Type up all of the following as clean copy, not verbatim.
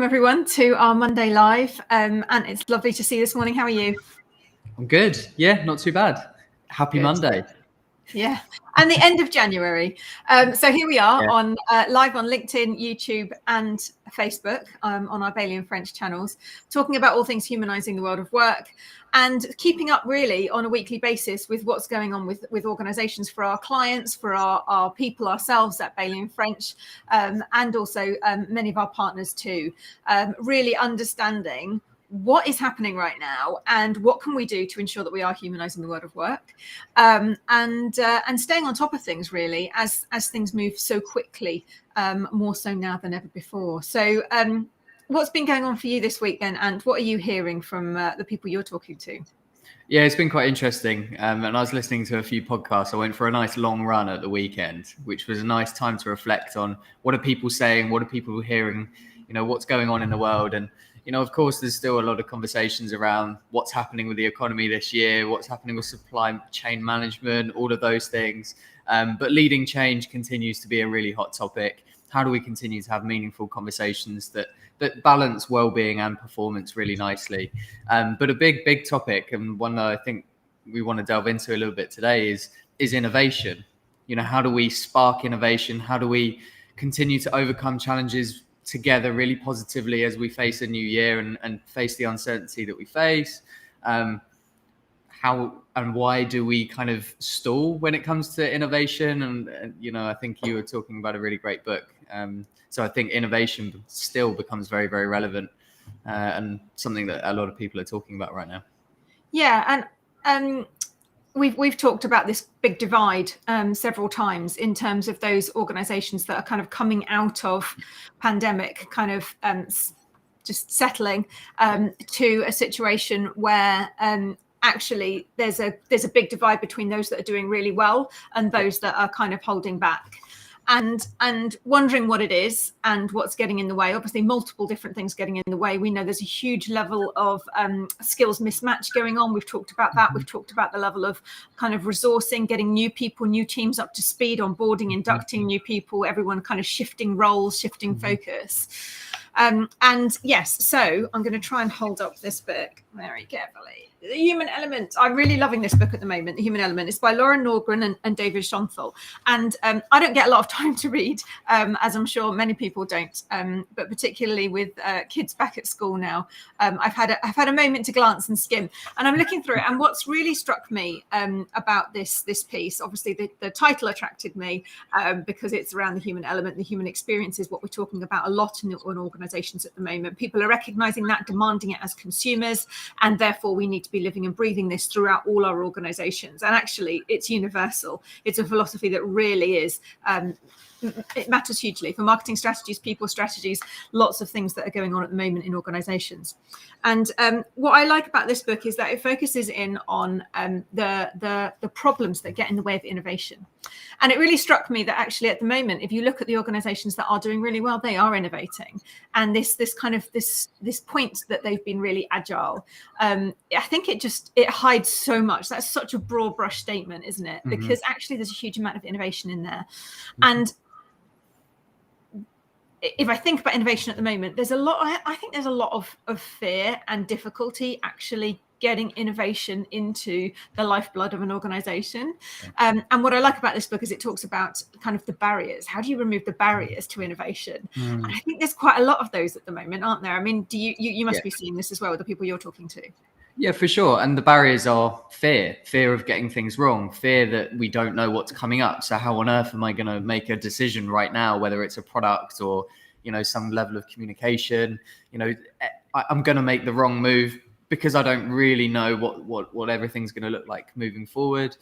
Welcome everyone to our Monday Live, and it's lovely to see you this morning. How are you? I'm good. Yeah, not too bad. Happy Good. Monday. Yeah, and the end of January. So here we are on live on LinkedIn, YouTube, and Facebook on our Bailey and French channels, talking about all things humanising the world of work and keeping up really on a weekly basis with what's going on with organisations for our clients, for our people ourselves at Bailey and French, and also many of our partners too. Really understanding what is happening right now and what can we do to ensure that we are humanising the world of work, and staying on top of things really as things move so quickly, more so now than ever before. So what's been going on for you this week then, and what are you hearing from the people you're talking to? Yeah, it's been quite interesting. And I was listening to a few podcasts. I went for a nice long run at the weekend, which was a nice time to reflect on what are people saying, what are people hearing, what's going on in the world. And of course, there's still a lot of conversations around what's happening with the economy this year, what's happening with supply chain management, all of those things. But leading change continues to be a really hot topic. How do we continue to have meaningful conversations that balance well-being and performance really nicely? But a big topic, and one that I think we want to delve into a little bit today, is innovation. How do we spark innovation? How do we continue to overcome challenges together really positively as we face a new year and face the uncertainty that we face? How and why do we kind of stall when it comes to innovation? And I think you were talking about a really great book. So I think innovation still becomes very, very relevant, and something that a lot of people are talking about right now. Yeah, and we've talked about this big divide several times in terms of those organisations that are kind of coming out of pandemic, kind of just settling to a situation where actually there's a big divide between those that are doing really well and those that are kind of holding back. And wondering what it is and what's getting in the way. Obviously, multiple different things getting in the way. We know there's a huge level of skills mismatch going on. We've talked about that. We've talked about the level of kind of resourcing, getting new people, new teams up to speed, onboarding, inducting new people, everyone kind of shifting roles, shifting focus. And yes, so I'm going to try and hold up this book very carefully. The Human Element. I'm really loving this book at the moment, The Human Element. It's by Lauren Norgren and David Schonthal. And I don't get a lot of time to read, as I'm sure many people don't, but particularly with kids back at school now, I've had a moment to glance and skim. And I'm looking through it. And what's really struck me about this piece, obviously the title attracted me because it's around the human element. The human experience is what we're talking about a lot in organisations at the moment. People are recognising that, demanding it as consumers, and therefore we need to be living and breathing this throughout all our organisations. And actually, it's universal. It's a philosophy that really is. It matters hugely for marketing strategies, people strategies, lots of things that are going on at the moment in organisations. And what I like about this book is that it focuses in on the problems that get in the way of innovation. And it really struck me that actually at the moment, if you look at the organisations that are doing really well, they are innovating. And this point that they've been really agile. I think it hides so much. That's such a broad brush statement, isn't it? Because actually there's a huge amount of innovation in there. And if I think about innovation at the moment, there's a lot. I think there's a lot of fear and difficulty actually getting innovation into the lifeblood of an organization. And what I like about this book is it talks about kind of the barriers. How do you remove the barriers to innovation? And I think there's quite a lot of those at the moment, aren't there? I mean, do you must be seeing this as well with the people you're talking to? Yeah, for sure. And the barriers are fear of getting things wrong, fear that we don't know what's coming up. So how on earth am I going to make a decision right now, whether it's a product or, some level of communication? I'm going to make the wrong move because I don't really know what everything's going to look like moving forward.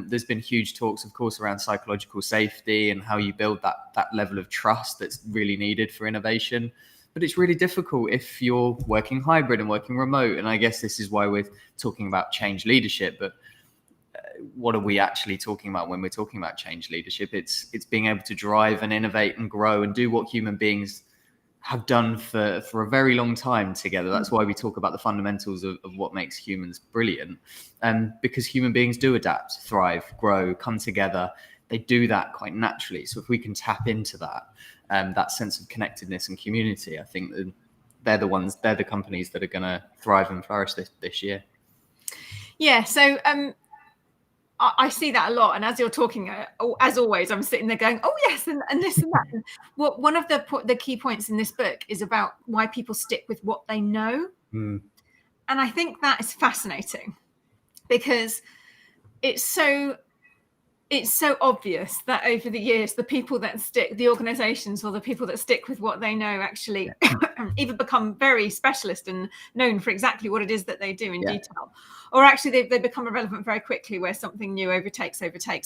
There's been huge talks, of course, around psychological safety and how you build that level of trust that's really needed for innovation. But it's really difficult if you're working hybrid and working remote. And I guess this is why we're talking about change leadership. But what are we actually talking about when we're talking about change leadership? It's being able to drive and innovate and grow and do what human beings have done for a very long time together. That's why we talk about the fundamentals of what makes humans brilliant. Because human beings do adapt, thrive, grow, come together. They do that quite naturally. So if we can tap into that sense of connectedness and community, I think they're the companies that are going to thrive and flourish this year. Yeah, so I see that a lot, and as you're talking, as always, I'm sitting there going, "Oh yes," and this and that. And one of the key points in this book is about why people stick with what they know, and I think that is fascinating because it's so obvious that over the years, the people that stick, the organizations or the people that stick with what they know actually either become very specialist and known for exactly what it is that they do in detail, or actually they become irrelevant very quickly where something new overtakes.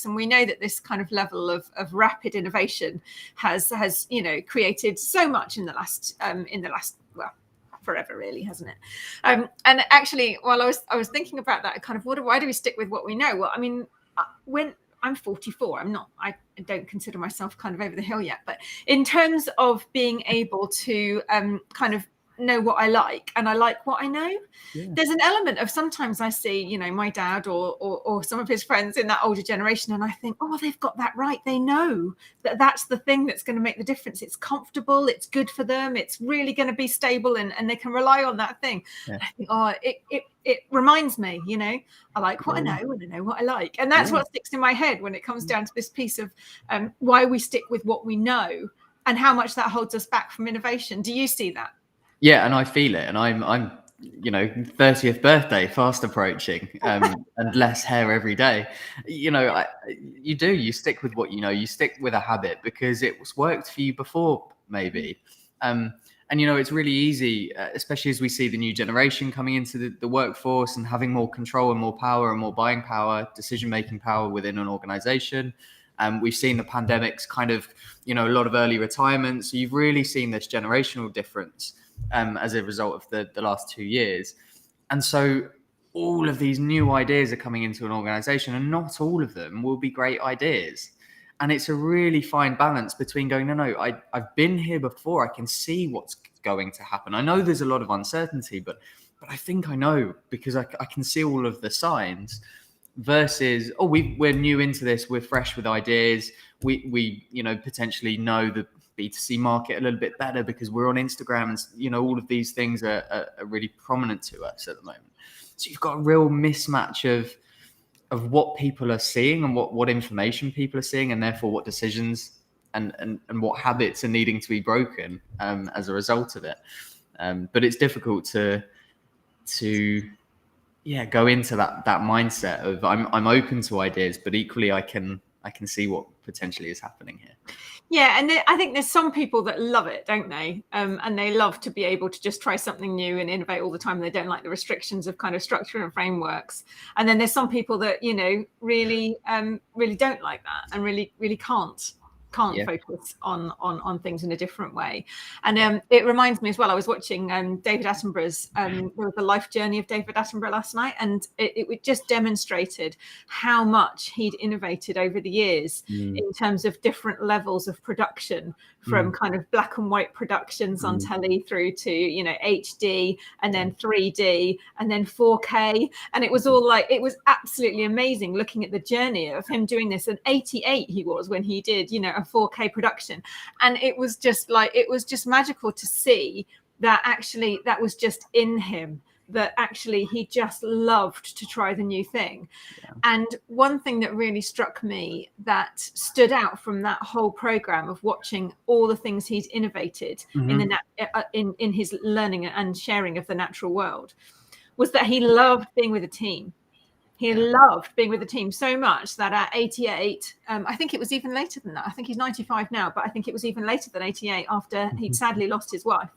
And we know that this kind of level of rapid innovation has created so much in the last well, forever, really, hasn't it? And actually, while I was thinking about that, kind of why do we stick with what we know? Well, I mean, when I'm 44, I don't consider myself kind of over the hill yet, but in terms of being able to kind of know what I like, and I like what I know, there's an element of sometimes I see, my dad or some of his friends in that older generation, and I think, oh, they've got that right. They know that that's the thing that's going to make the difference. It's comfortable, it's good for them, it's really going to be stable, and they can rely on that thing. I think, oh, it reminds me, I like what I know and I know what I like. And that's what sticks in my head when it comes down to this piece of why we stick with what we know and how much that holds us back from innovation. Do you see that? Yeah, and I feel it. And I'm 30th birthday fast approaching, and less hair every day. You stick with what you know. You stick with a habit because it's worked for you before, maybe. And it's really easy, especially as we see the new generation coming into the workforce and having more control and more power and more buying power, decision-making power within an organization. We've seen the pandemics kind of, a lot of early retirement. So you've really seen this generational difference as a result of the last 2 years. And so all of these new ideas are coming into an organization, and not all of them will be great ideas. And it's a really fine balance between going, no, I've been here before. I can see what's going to happen. I know there's a lot of uncertainty, but I think I know because I can see all of the signs, versus, oh, we're new into this. We're fresh with ideas. We potentially know the B2C market a little bit better because we're on Instagram, and all of these things are really prominent to us at the moment. So you've got a real mismatch of what people are seeing and what information people are seeing, and therefore what decisions and what habits are needing to be broken as a result of it. But it's difficult to go into that mindset of I'm open to ideas, but equally I can see what potentially is happening here. Yeah, and I think there's some people that love it, don't they? And they love to be able to just try something new and innovate all the time. They don't like the restrictions of kind of structure and frameworks. And then there's some people that really don't like that and really can't focus on things in a different way. And it reminds me as well, I was watching David Attenborough's there was the life journey of David Attenborough last night, and it just demonstrated how much he'd innovated over the years in terms of different levels of production, from kind of black and white productions on telly through to HD, and then 3D, and then 4K. And it was it was absolutely amazing looking at the journey of him doing this. And 88 he was when he did a 4K production, and it was just magical to see that actually that was just in him, that actually he just loved to try the new thing. And one thing that really struck me that stood out from that whole program of watching all the things he's innovated in his learning and sharing of the natural world was that he loved being with a team. He loved being with the team so much that at 88, I think it was even later than that. I think he's 95 now, but I think it was even later than 88 after he'd sadly lost his wife.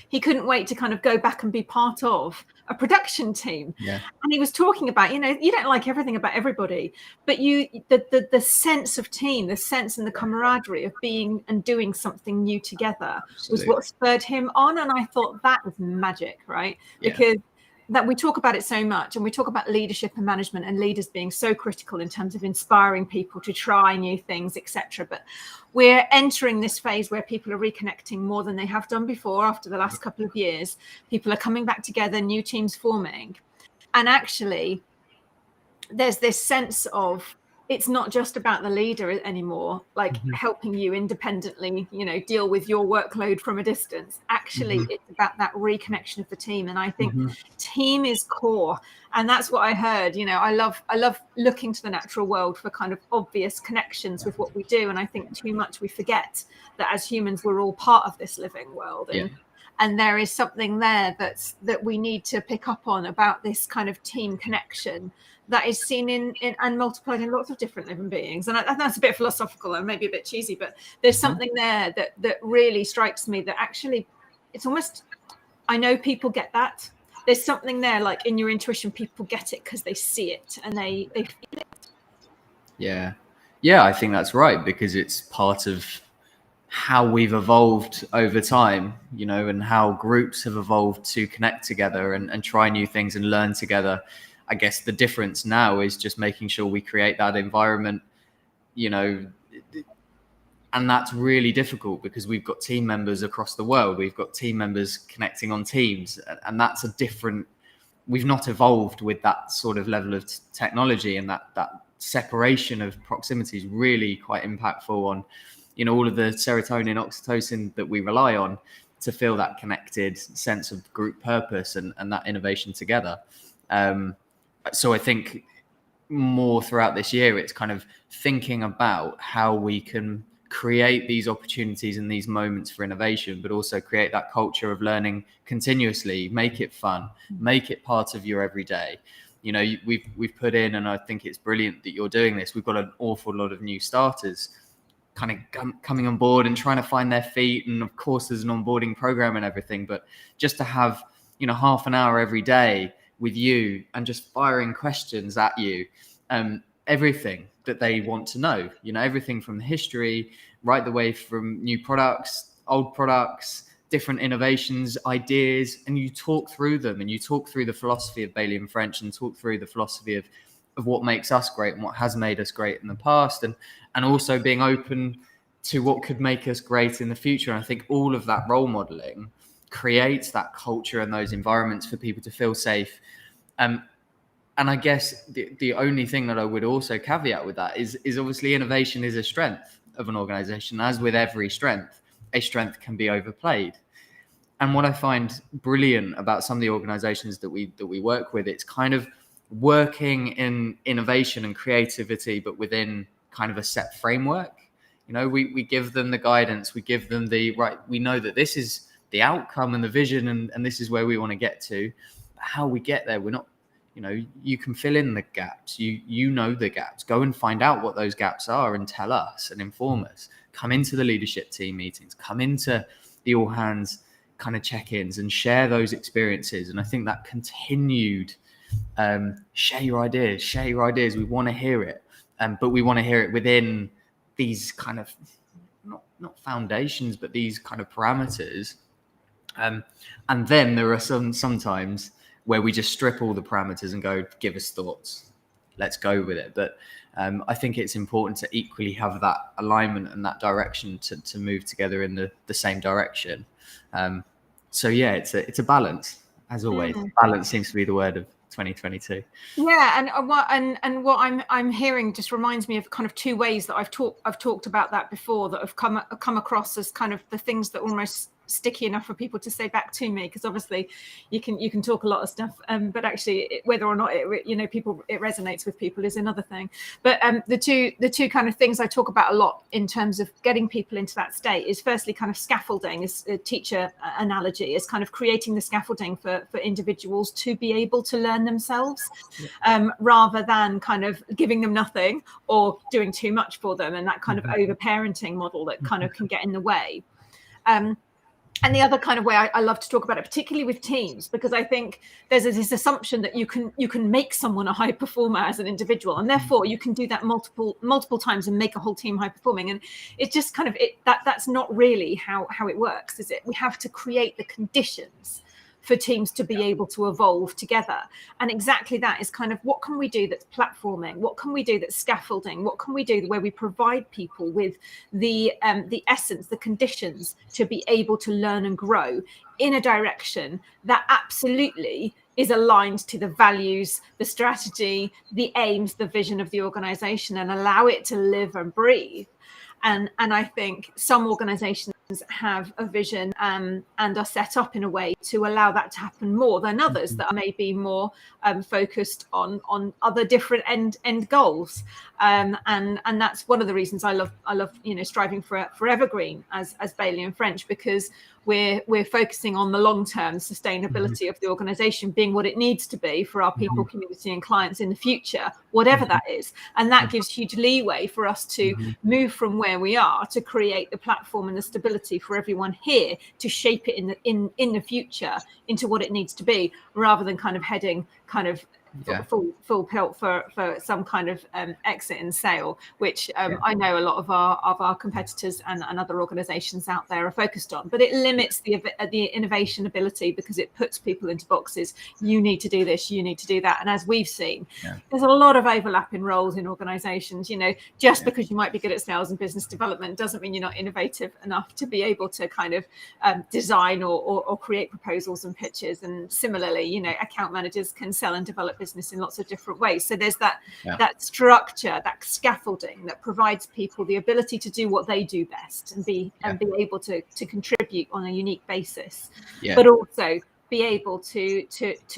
He couldn't wait to kind of go back and be part of a production team. And he was talking about, you don't like everything about everybody, but the sense of team, the sense and the camaraderie of being and doing something new together was what spurred him on. And I thought that was magic, right? Because that we talk about it so much, and we talk about leadership and management and leaders being so critical in terms of inspiring people to try new things, etc. But we're entering this phase where people are reconnecting more than they have done before after the last couple of years. People are coming back together, new teams forming. And actually, there's this sense of it's not just about the leader anymore, like helping you independently, deal with your workload from a distance. Actually, it's about that reconnection of the team. And I think team is core. And that's what I heard. I love looking to the natural world for kind of obvious connections with what we do. And I think too much we forget that as humans, we're all part of this living world. And there is something there that we need to pick up on about this kind of team connection that is seen in and multiplied in lots of different living beings. And that's a bit philosophical and maybe a bit cheesy, but there's something there that really strikes me that actually it's almost, I know people get that. There's something there, like in your intuition, people get it because they see it and they feel it. Yeah, I think that's right, because it's part of how we've evolved over time, and how groups have evolved to connect together and try new things and learn together. I guess the difference now is just making sure we create that environment, and that's really difficult because we've got team members across the world. We've got team members connecting on Teams, and that's we've not evolved with that sort of level of technology, and that separation of proximity is really quite impactful on, all of the serotonin, oxytocin that we rely on to feel that connected sense of group purpose and that innovation together. So I think more throughout this year, it's kind of thinking about how we can create these opportunities and these moments for innovation, but also create that culture of learning continuously, make it fun, make it part of your everyday. We've put in, and I think it's brilliant that you're doing this. We've got an awful lot of new starters kind of coming on board and trying to find their feet. And of course, there's an onboarding program and everything, but just to have, half an hour every day with you and just firing questions at you, everything that they want to know, everything from history, right the way from new products, old products, different innovations, ideas, and you talk through them, and you talk through the philosophy of Bailey and French, and talk through the philosophy of what makes us great and what has made us great in the past, and also being open to what could make us great in the future. And I think all of that role modeling creates that culture and those environments for people to feel safe. And I guess the only thing that I would also caveat with that is obviously innovation is a strength of an organization. As with every strength, a strength can be overplayed. And what I find brilliant about some of the organizations that we work with, it's kind of working in innovation and creativity, but within kind of a set framework. We give them the guidance, we give them we know that this is the outcome and the vision, and this is where we want to get to. But how we get there, we're not, you can fill in the gaps. You know the gaps. Go and find out what those gaps are and tell us and inform us. Come into the leadership team meetings, come into the all hands kind of check-ins and share those experiences. And I think that continued share your ideas. We want to hear it, but we want to hear it within these kind of not foundations, but these kind of parameters. And then there are sometimes where we just strip all the parameters and go, give us thoughts, let's go with it. But I think it's important to equally have that alignment and that direction to move together in the same direction. So yeah, it's a balance, as always. Balance seems to be the word of 2022. Yeah, and what I'm hearing just reminds me of kind of two ways that I've talked about that before, that have come across as kind of the things that almost sticky enough for people to say back to me, because obviously you can talk a lot of stuff, but actually whether or not it resonates with people is another thing. But the two kind of things I talk about a lot in terms of getting people into that state is firstly kind of scaffolding, as a teacher analogy, is kind of creating the scaffolding for individuals to be able to learn themselves, rather than kind of giving them nothing or doing too much for them, and that kind of over-parenting model that kind of can get in the way. And the other kind of way I love to talk about it, particularly with teams, because I think there's this assumption that you can make someone a high performer as an individual, and therefore you can do that multiple times and make a whole team high performing. And it's just kind of that's not really how it works, is it? We have to create the conditions for teams to be able to evolve together. And exactly that is kind of, what can we do that's platforming? What can we do that's scaffolding? What can we do where we provide people with the essence, the conditions to be able to learn and grow in a direction that absolutely is aligned to the values, the strategy, the aims, the vision of the organization, and allow it to live and breathe. And I think some organizations have a vision and are set up in a way to allow that to happen more than others that may be more focused on other different end goals. And that's one of the reasons I love striving for evergreen as Bailey and French, because we're focusing on the long-term sustainability of the organization being what it needs to be for our people, community and clients in the future, whatever that is. And that gives huge leeway for us to move from where we are to create the platform and the stability for everyone here to shape it in the future into what it needs to be, rather than kind of heading full pelt for some kind of exit and sale, which I know a lot of our competitors and other organizations out there are focused on. But it limits the innovation ability, because it puts people into boxes. You need to do this, you need to do that. And as we've seen, there's a lot of overlap in roles in organizations. Just because you might be good at sales and business development doesn't mean you're not innovative enough to be able to kind of design or create proposals and pitches. And similarly, account managers can sell and develop business in lots of different ways. So there's that structure, that scaffolding that provides people the ability to do what they do best and be able to contribute on a unique basis, but also be able to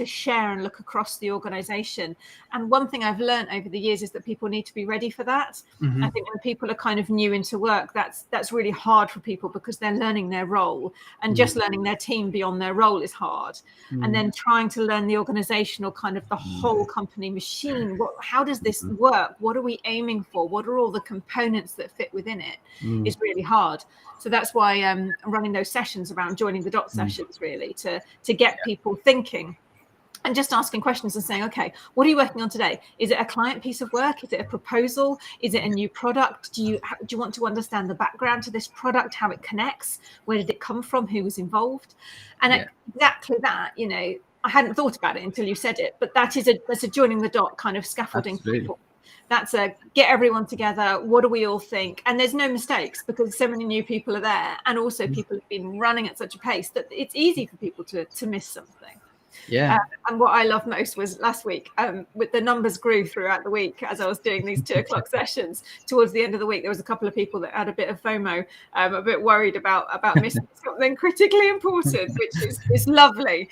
share and look across the organization. And one thing I've learned over the years is that people need to be ready for that. I think when people are kind of new into work, that's really hard for people, because they're learning their role, and just learning their team beyond their role is hard. And then trying to learn the organizational kind of the whole company machine. How does this work? What are we aiming for? What are all the components that fit within it? Is really hard. So that's why I'm running those sessions around joining the dot sessions, really, to get people thinking and just asking questions and saying, okay, what are you working on today? Is it a client piece of work? Is it a proposal? Is it a new product? Do you want to understand the background to this product, how it connects? Where did it come from? Who was involved? And exactly that, I hadn't thought about it until you said it, but that's a joining the dot kind of scaffolding. People. That's a get everyone together. What do we all think? And there's no mistakes, because so many new people are there, and also people have been running at such a pace that it's easy for people to miss something. And what I loved most was last week, with the numbers grew throughout the week as I was doing these 2 o'clock sessions. Towards the end of the week, there was a couple of people that had a bit of FOMO, a bit worried about missing something critically important, which is lovely.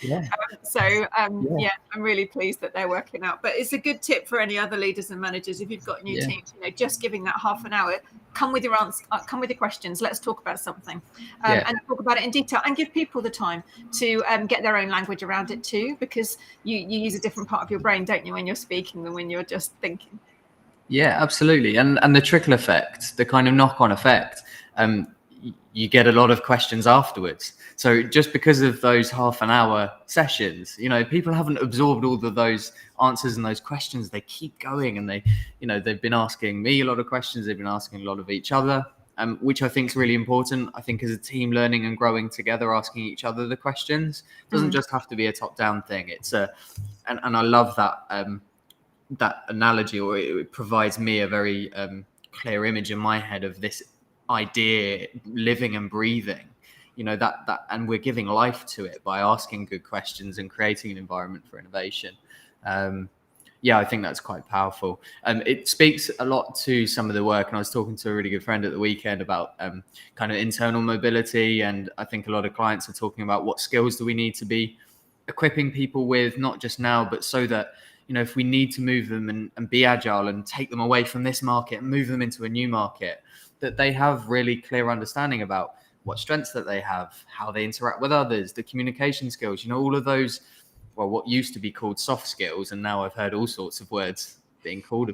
I'm really pleased that they're working out. But it's a good tip for any other leaders and managers, if you've got new teams, just giving that half an hour. Come with your answers, come with your questions. Let's talk about something, and talk about it in detail, and give people the time to get their own language around it too, because you use a different part of your brain, don't you, when you're speaking than when you're just thinking. Yeah, absolutely. And the trickle effect, the kind of knock-on effect, you get a lot of questions afterwards. So just because of those half an hour sessions, people haven't absorbed all of those answers and those questions. They keep going, and they've been asking me a lot of questions. They've been asking a lot of each other, which I think is really important. I think as a team, learning and growing together, asking each other the questions doesn't just have to be a top-down thing. And I love that analogy, or it provides me a very clear image in my head of this idea living and breathing, that and we're giving life to it by asking good questions and creating an environment for innovation. I think that's quite powerful. It speaks a lot to some of the work, and I was talking to a really good friend at the weekend about kind of internal mobility, and I think a lot of clients are talking about what skills do we need to be equipping people with, not just now, but so that if we need to move them and be agile and take them away from this market and move them into a new market, that they have really clear understanding about what strengths that they have, how they interact with others, the communication skills, all of those, what used to be called soft skills, and now I've heard all sorts of words being called,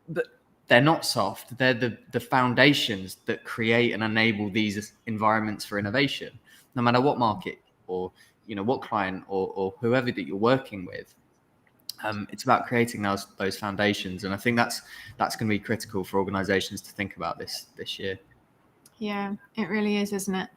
but they're not soft. They're the foundations that create and enable these environments for innovation, no matter what market or what client or whoever that you're working with. It's about creating those foundations, and I think that's going to be critical for organizations to think about this year. Yeah, it really is, isn't it?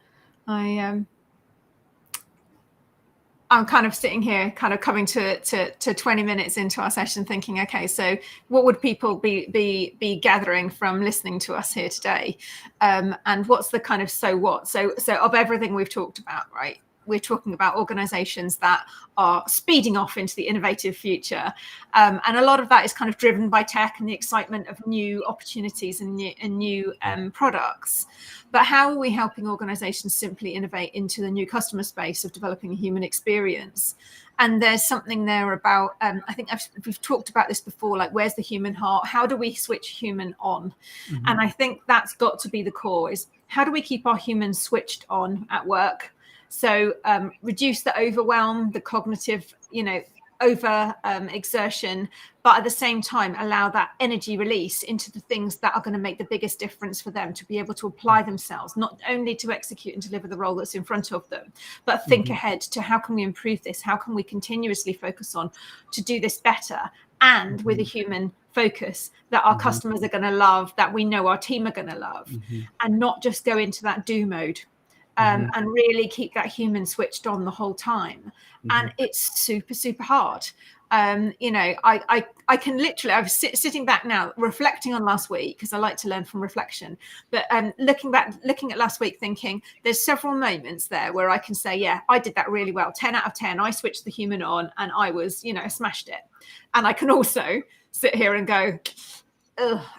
I'm kind of sitting here, kind of coming to 20 minutes into our session, thinking, okay, so what would people be gathering from listening to us here today? And what's the kind of so what? So of everything we've talked about, right? we're talking about organizations that are speeding off into the innovative future. And a lot of that is kind of driven by tech and the excitement of new opportunities and new products. But how are we helping organizations simply innovate into the new customer space of developing a human experience? And there's something there about, I think we've talked about this before, like where's the human heart? How do we switch human on? Mm-hmm. And I think that's got to be the core, is how do we keep our humans switched on at work? So reduce the overwhelm, the cognitive, over exertion, but at the same time allow that energy release into the things that are going to make the biggest difference for them to be able to apply themselves, not only to execute and deliver the role that's in front of them, but think ahead to how can we improve this? How can we continuously focus on to do this better, and with a human focus that our customers are going to love, that we know our team are going to love, and not just go into that do mode. And really keep that human switched on the whole time. And it's super, super hard. I can literally, I was sitting back now, reflecting on last week, because I like to learn from reflection, but looking at last week, thinking there's several moments there where I can say, yeah, I did that really well. 10 out of 10, I switched the human on and I was, smashed it. And I can also sit here and go,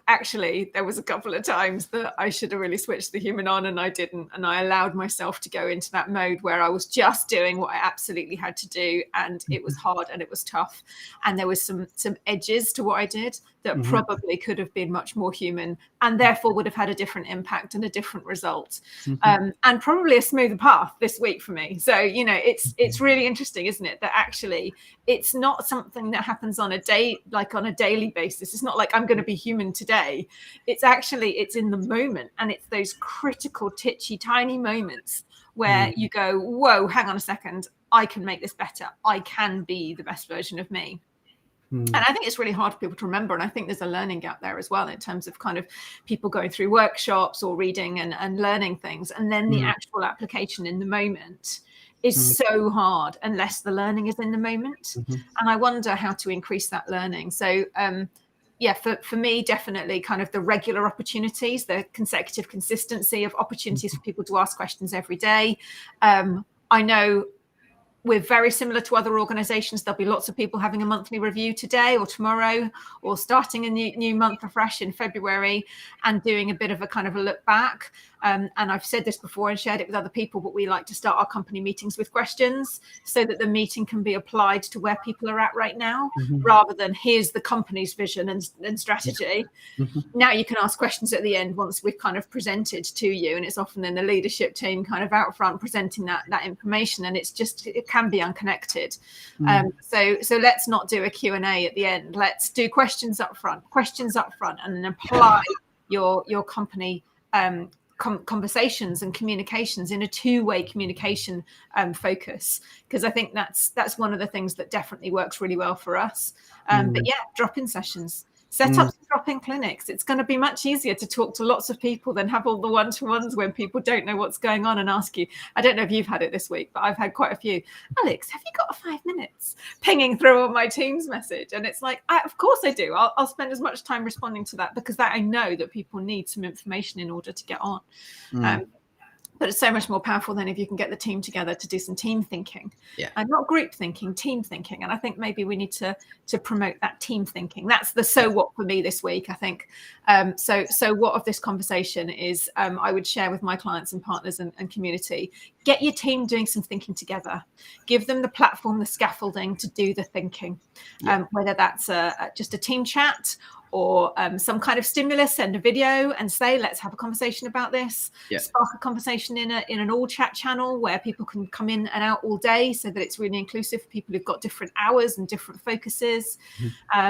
actually, there was a couple of times that I should have really switched the human on and I didn't. And I allowed myself to go into that mode where I was just doing what I absolutely had to do. And it was hard and it was tough. And there was some edges to what I did that probably could have been much more human and therefore would have had a different impact and a different result. And probably a smoother path this week for me. So, it's really interesting, isn't it? That actually it's not something that happens on a day, like on a daily basis. It's not like I'm going to be human today. It's in the moment. And it's those critical, titchy, tiny moments where you go, whoa, hang on a second. I can make this better. I can be the best version of me. And I think it's really hard for people to remember. And I think there's a learning gap there as well in terms of kind of people going through workshops or reading and learning things. And then the actual application in the moment is so hard unless the learning is in the moment. And I wonder how to increase that learning. So, for me, definitely kind of the regular opportunities, the consecutive consistency of opportunities for people to ask questions every day. I know we're very similar to other organizations. There'll be lots of people having a monthly review today or tomorrow, or starting a new month afresh in February and doing a bit of a kind of a look back. And I've said this before and shared it with other people, but we like to start our company meetings with questions so that the meeting can be applied to where people are at right now, rather than here's the company's vision and strategy. Now you can ask questions at the end once we've kind of presented to you, and it's often in the leadership team kind of out front presenting that information, and it can be unconnected. So let's not do a Q&A at the end. Let's do questions up front, and then apply your company conversations and communications in a two-way communication focus, because I think that's one of the things that definitely works really well for us. But drop-in sessions, set up some drop-in clinics. It's going to be much easier to talk to lots of people than have all the one-to-ones when people don't know what's going on and ask you. I don't know if you've had it this week, but I've had quite a few. Alex, have you got 5 minutes? Pinging through on my Teams message. And it's like, of course I do. I'll spend as much time responding to that, because I know that people need some information in order to get on. But it's so much more powerful than if you can get the team together to do some team thinking, and not group thinking, team thinking. And I think maybe we need to promote that team thinking. That's the so what for me this week, I think. So what of this conversation is I would share with my clients and partners and community, get your team doing some thinking together, give them the platform, the scaffolding to do the thinking, whether that's just a team chat or some kind of stimulus, send a video and say, let's have a conversation about this. Spark a conversation in an all chat channel where people can come in and out all day, so that it's really inclusive for people who've got different hours and different focuses.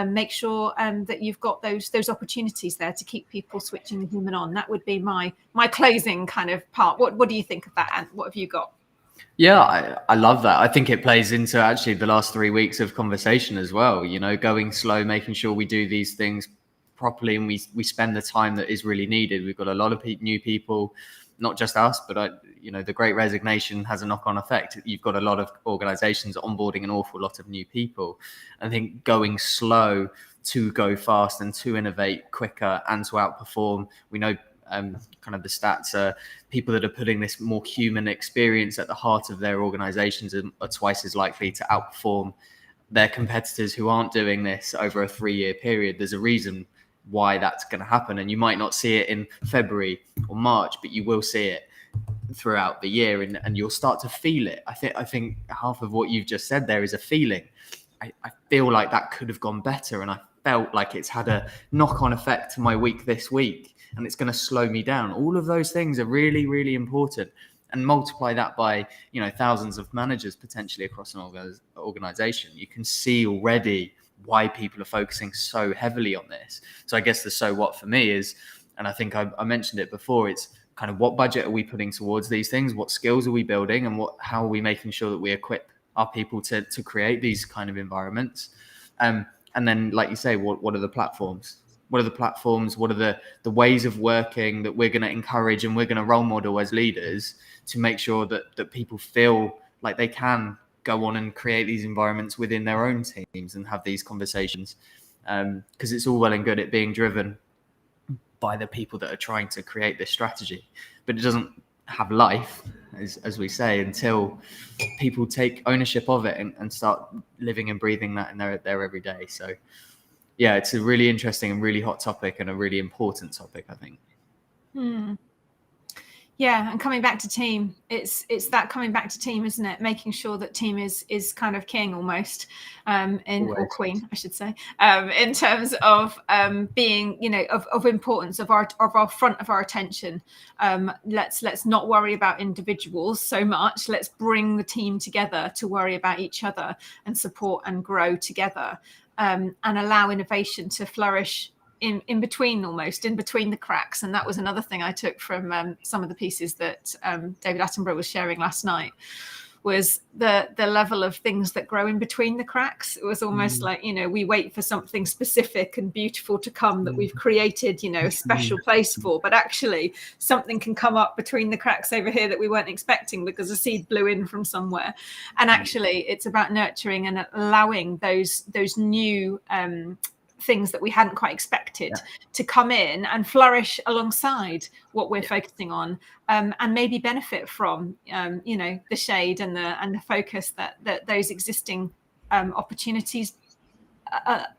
Make sure that you've got those opportunities there to keep people switching the human on. That would be my closing kind of part. What do you think of that, Ant? What have you got? Yeah, I love that. I think it plays into actually the last 3 weeks of conversation as well, going slow, making sure we do these things properly, and we spend the time that is really needed. We've got a lot of new people, not just us, but the Great Resignation has a knock-on effect. You've got a lot of organizations onboarding an awful lot of new people. I think going slow to go fast and to innovate quicker and to outperform. We know kind of the stats are people that are putting this more human experience at the heart of their organizations are twice as likely to outperform their competitors who aren't doing this over a 3-year period. There's a reason why that's going to happen, and you might not see it in February or March, but you will see it throughout the year, and you'll start to feel it. I think half of what you've just said there is a feeling. I feel like that could have gone better, and I felt like it's had a knock-on effect to my week this week, and it's going to slow me down. All of those things are really, really important, and multiply that by, you know, thousands of managers potentially across an organization. You can see already why people are focusing so heavily on this. So I guess the so what for me is, and I think I mentioned it before, it's kind of what budget are we putting towards these things, what skills are we building, and how are we making sure that we equip our people to create these kind of environments. And then, like you say, what are the platforms? What are the platforms? What are the ways of working that we're going to encourage and we're going to role model as leaders to make sure that people feel like they can go on and create these environments within their own teams and have these conversations? Because it's all well and good it being driven by the people that are trying to create this strategy, but it doesn't have life, as we say, until people take ownership of it and start living and breathing that in their every day. So yeah, it's a really interesting and really hot topic, and a really important topic, I think. Yeah, and coming back to team, it's that coming back to team, isn't it? Making sure that team is kind of king almost, or queen, I should say, in terms of being, you know, of importance of our front of our attention. Let's not worry about individuals so much. Let's bring the team together to worry about each other and support and grow together, and allow innovation to flourish in between, almost in between the cracks. And that was another thing I took from some of the pieces that David Attenborough was sharing last night, was the level of things that grow in between the cracks. It was almost like, you know, we wait for something specific and beautiful to come that we've created, you know, a special place for, but actually something can come up between the cracks over here that we weren't expecting because a seed blew in from somewhere. And actually it's about nurturing and allowing those new things that we hadn't quite expected to come in and flourish alongside what we're focusing on, and maybe benefit from, you know, the shade and the focus that those existing opportunities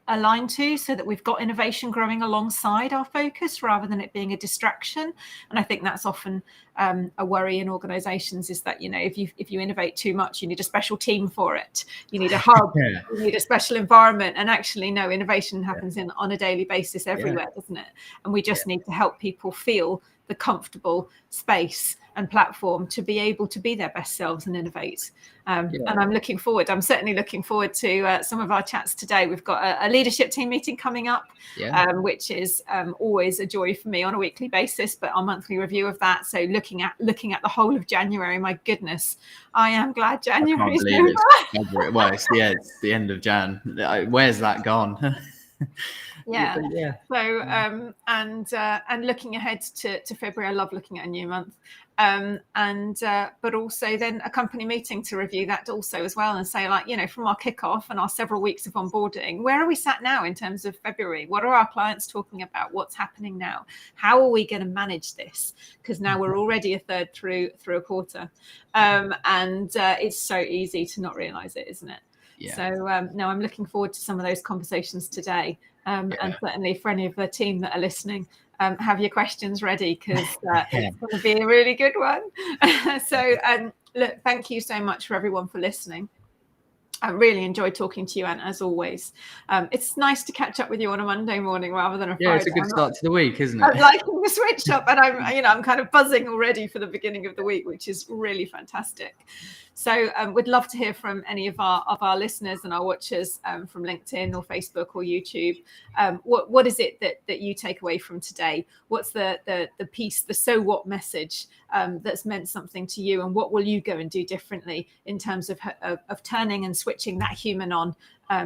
align to, so that we've got innovation growing alongside our focus rather than it being a distraction. And I think that's often a worry in organizations, is that, you know, if you innovate too much, you need a special team for it, you need a hub, you need a special environment. And actually, no, innovation happens on a daily basis everywhere, doesn't it? And we just need to help people feel the comfortable space and platform to be able to be their best selves and innovate. And I'm certainly looking forward to some of our chats today. We've got a leadership team meeting coming up, which is always a joy for me on a weekly basis, but our monthly review of that. So looking at the whole of January, my goodness, I am glad January is over. Well, it's the end of Jan. Where's that gone? So and looking ahead to February, I love looking at a new month, but also then a company meeting to review that also as well, and say, like, you know, from our kickoff and our several weeks of onboarding, where are we sat now in terms of February? What are our clients talking about? What's happening now? How are we going to manage this? Because now we're already a third through a quarter, and it's so easy to not realize it, isn't it? So no, I'm looking forward to some of those conversations today. And certainly for any of the team that are listening, have your questions ready, because it's going to be a really good one. So look, thank you so much for everyone for listening. I really enjoyed talking to you, Ant, as always. It's nice to catch up with you on a Monday morning rather than a Friday. Yeah, it's a good start to the week, isn't it? I'm liking the switch up, and I'm kind of buzzing already for the beginning of the week, which is really fantastic. So we'd love to hear from any of our listeners and our watchers from LinkedIn or Facebook or YouTube. What is it that you take away from today? What's the piece, the so what message that's meant something to you, and what will you go and do differently in terms of turning and switching that human on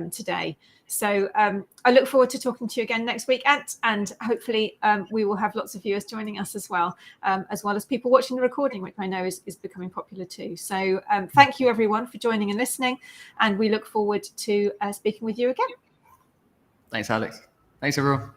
today? So I look forward to talking to you again next week, Ant, and hopefully we will have lots of viewers joining us as well as people watching the recording, which I know is becoming popular too. So thank you everyone for joining and listening, and we look forward to speaking with you again. Thanks, Alex. Thanks, everyone.